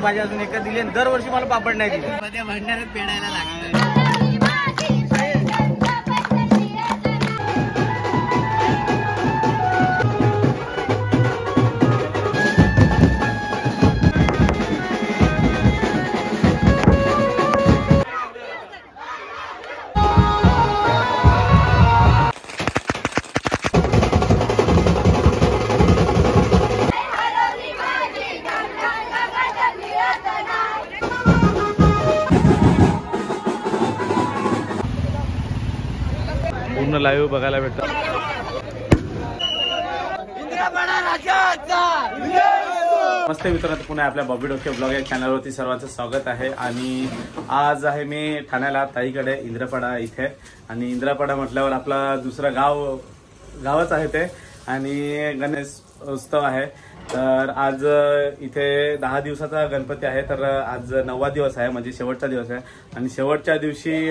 भाजी अजून एकच दिली आणि दरवर्षी मला पापड नाही दिली. मध्ये भंडाऱ्यात पेडायला लागतं. पूर्ण लाईव्ह बघायला भेटतं. नमस्ते मित्रांनो, पुन्हा आपल्या बॉबी डोके ब्लॉग या चॅनलवरती सर्वांचं स्वागत आहे. आणि आज आहे मी ठाण्याला ताईकडे इंद्रपाडा इथे. आणि इंद्रपाडा म्हटल्यावर आपला दुसरं गावच आहे ते. आणि गणेश उत्सव आहे. तर आज इथे 10 दिवसाचा गणपती आहे. तर आज 9वा दिवस आहे, म्हणजे शेवटचा दिवस आहे. आणि शेवटच्या दिवशी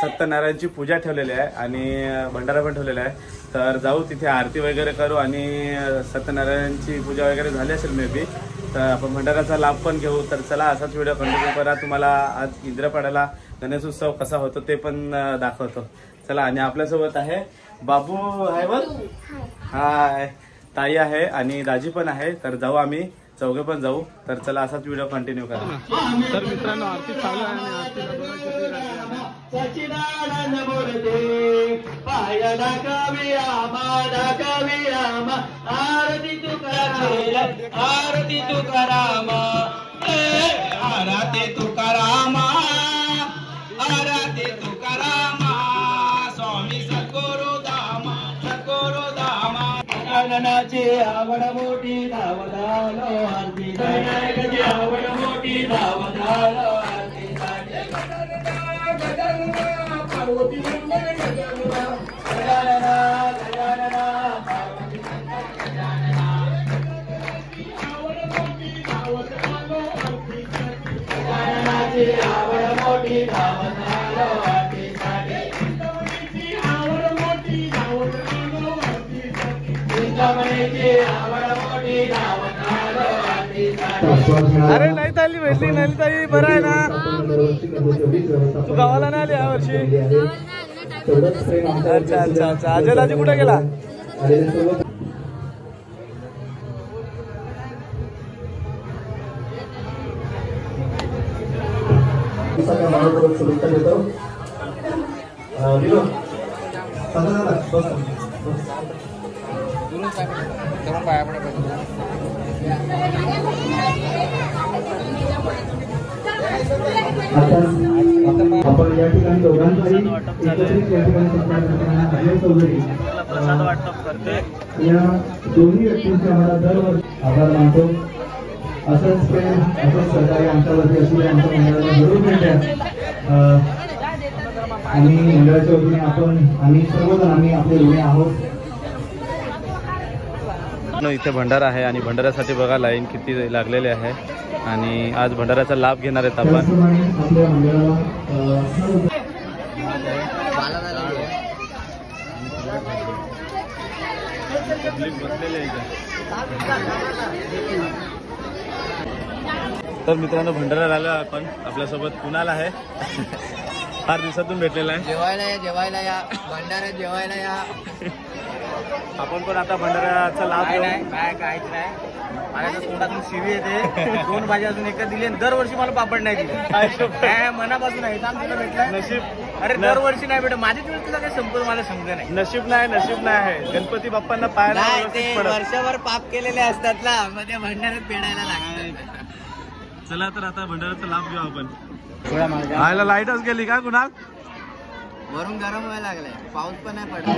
सत्यनारायणची पूजा ठेवलेली आहे आणि भंडारा पण ठेवलेला आहे. तर जाऊ तिथे आरती वगैरे करू आणि सत्यनारायणची पूजा वगैरे झाली असेल मे बी. तर आपण भंडाराचा लाभ पण घेऊ. तर चला असाच व्हिडिओ कंटिन्यू करा. तुम्हाला आज इंद्रपाड्याला गणेश उत्सव कसा होतो ते पण दाखवतो. चला. आणि आपल्यासोबत आहे बाबू आहे बघ. हाय. ताई आहे आणि दाजी पण आहे. तर जाऊ, आम्ही चौघे पण जाऊ. तर चला असाच व्हिडिओ कंटिन्यू करा. तर मित्रांनो, आरती चालू आहे आणि आरती तुकाराम, आरती तुकाराम, आरती तुकाराम, स्वामी सद्गुरु धाम, सद्गुरु धाम. गणनाची आवड मोठी धावधालो आरती, गणनाची आवड मोठी धावधालो आरती. पार्वती मंगल गजानना, गजानना गजानना, पार्वती मंगल गजानना. गजाननाची आवड मोठी धावधालो आरती. अरे नाही ताई भेटली, नाही ताई. बरं आहे ना, तू गावाला नाही आली यावर्षी. अच्छा अच्छा अच्छा. अजय दाजी कुठे गेला? आपण या ठिकाणी दोघांचाही एकत्रित या ठिकाणी प्रसाद वाटप करते. या दोन्ही व्यक्तींचे आम्हाला दरवर्षी आभार मानतो. असंच प्रेम, असंच सहकार्य आमच्यावरती असू द्या. आमच्या मंडळाला जरूर मिळते. आणि मंडळाच्या वतीने आम्ही सर्वजण आपले ऋणी आहोत. इथे भंडारा आहे आणि भंडाऱ्यासाठी बघा लाईन किती लागलेली आहे. आणि आज भंडाऱ्याचा लाभ घेणार आहेत आपण. आपल्या मंडळाला तर मित्रांनो, भंडारा आला आपण. आपल्यासोबत कुणाल आहे. फार दिवसातून भेटलेला आहे. जेवायला या भंडाऱ्यात जेवायला या. आपण पण आता भंडाऱ्याचा लाभ घेऊ. काहीच नाही. माझ्या तोंडातून शिवी येते. 2 भाजी अजून एकच दिली आणि दरवर्षी मला पापड नाही दिली. मनापासून आहे. सांग तुला भेटला नशीब. अरे दरवर्षी नाही भेटत. माझी वेळ तुला काही संपूर्ण मला समजा नाही. नशीब नाही आहे. गणपती बाप्पांना पाहायला वर्षभर पाप केलेले असतात ना, मध्ये भंडाऱ्यात पेडायला लागतात. चला तर आता भंडाऱ्याचा लाभ घेऊ आपण. आयला लाईटच गेली का कुणाल? वरून गरम व्हायला लागलाय. पाऊस पण नाही पडला.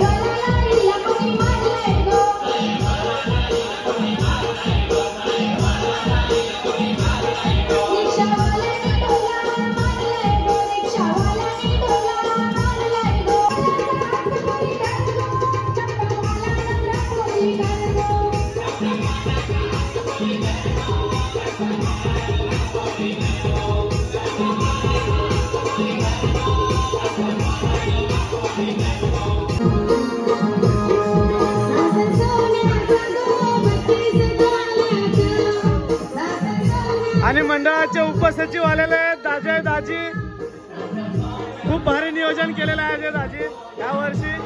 आणि मंडळाचे उपसचिव आलेले आहेत दाजी दाजी. खूप भारी नियोजन केलेलं आहे जे दाजी यावर्षी.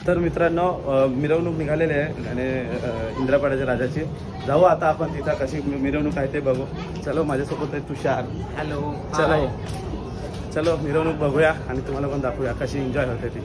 तर मित्रांनो मिरवणूक निघालेली आहे आणि इंद्रापाड्याच्या राजाची. जाऊ आता आपण तिथं कशी मिरवणूक आहे ते बघू. चलो माझ्यासोबत आहे तुषार. हॅलो. चलो चलो मिरवणूक बघूया आणि तुम्हाला पण दाखवूया कशी एन्जॉय होते ती.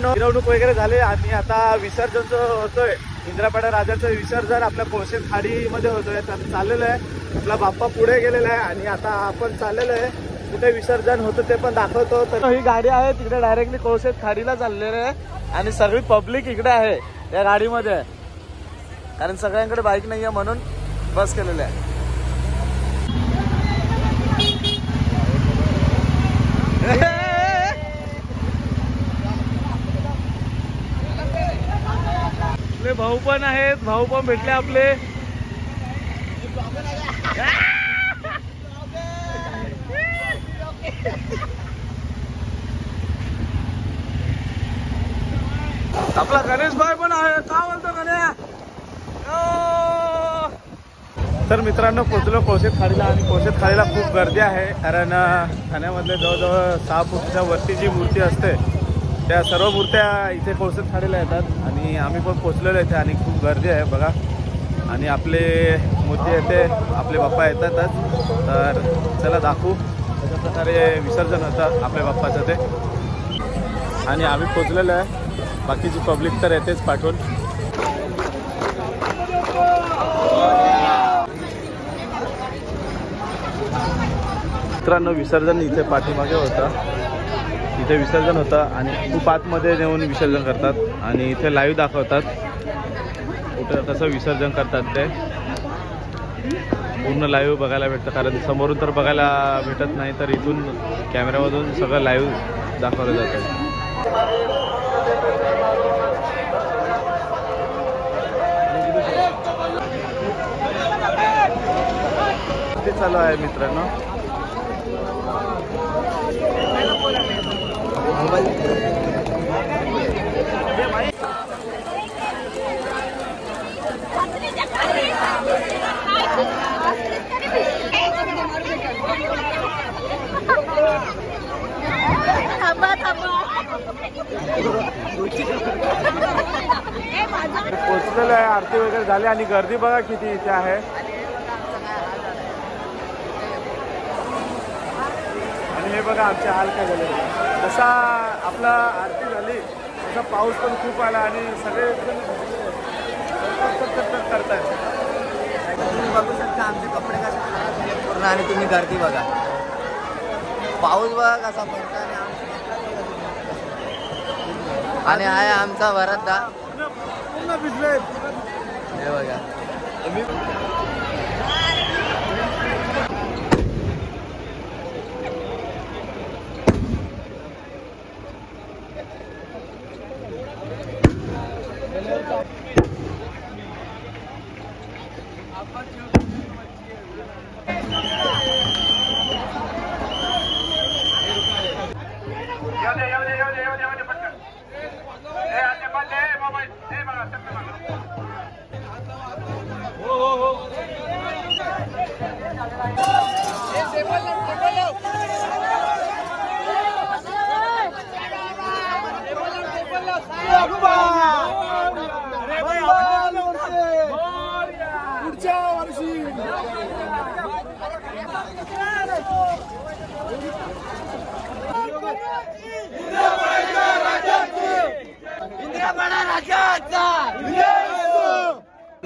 मित्रांनो मिरवणूक वगैरे झाली आणि आता विसर्जन जो होतोय इंद्रापाडा राजाचं विसर्जन आपल्या कोळशे खाडीमध्ये होतोय. तर चाललेलं आहे आपला बाप्पा पुढे गेलेला आहे आणि आता आपण चाललेलो आहे कुठे विसर्जन होतं ते पण दाखवतो. तर ही गाडी आहे तिकडे डायरेक्टली कोळशे खाडीला चाललेलं आहे आणि सगळी पब्लिक इकडे आहे या गाडीमध्ये कारण सगळ्यांकडे बाईक नाहीये म्हणून बस केलेलं आहे. आपले भाऊ पण आहेत भाऊ पण भेटले आपले. आपला गणेश भाई पण आहे. का बोलतो गणेश? तर मित्रांनो पोचलो कोळशेत खाडीला आणि कोळशेत खाडीला खूप गर्दी आहे कारण ठाण्यामधले जवळजवळ 6 फुटाच्या वरती जी मूर्ती असते त्या सर्व मूर्त्या इथे कोळशेत खाडीला येतात आणि आम्ही पण पोचलेलो इथे आणि खूप गर्दी आहे बघा. आणि आपले मूर्ती येते आपले बाप्पा येतातच. तर चला दाखवू कशा प्रकारे विसर्जन होतं आपल्या बाप्पाचं ते. आणि आम्ही पोचलेलो आहे बाकीची पब्लिक तर येतेच पाठवून. मित्रांनो विसर्जन इथे पाठीमागे होतं इथे विसर्जन होतं आणि खूप आतमध्ये नेऊन विसर्जन करतात आणि इथे लाईव्ह दाखवतात कुठं कसं विसर्जन करतात ते पूर्ण लाईव्ह बघायला भेटतं कारण समोरून तर बघायला भेटत नाही तर इथून कॅमेऱ्यामधून सगळं लाईव्ह दाखवलं जातं. ते चालू आहे मित्रांनो. पोचलेलं आहे आरती वगैरे झाली आणि गर्दी बघा किती इथे आहे. आणि हे बघा आमचे हाल काय झाले. जसा आपला आरती झाली तसा पाऊस पण खूप आला आणि सगळे करतायत. तुम्ही बघू शकता आमचे कपडे कसे खराब झाले पूर्ण आणि तुम्ही गर्दी बघा पाऊस बघा कसा पडतो आणि आहे आमचा वरदा पूर्ण भिजले हे बघा.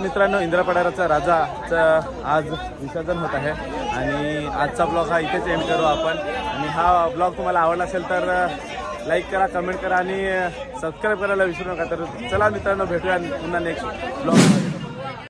मित्रांनो इंद्रापाडाचा राजाचं आज विसर्जन होत आहे आणि आजचा ब्लॉग हा इथेच एंड करू आपण. आणि हा ब्लॉग तुम्हाला आवडला असेल तर लाईक करा कमेंट करा आणि सबस्क्राईब करायला विसरू नका. तर चला मित्रांनो भेटूया पुन्हा नेक्स्ट ब्लॉग.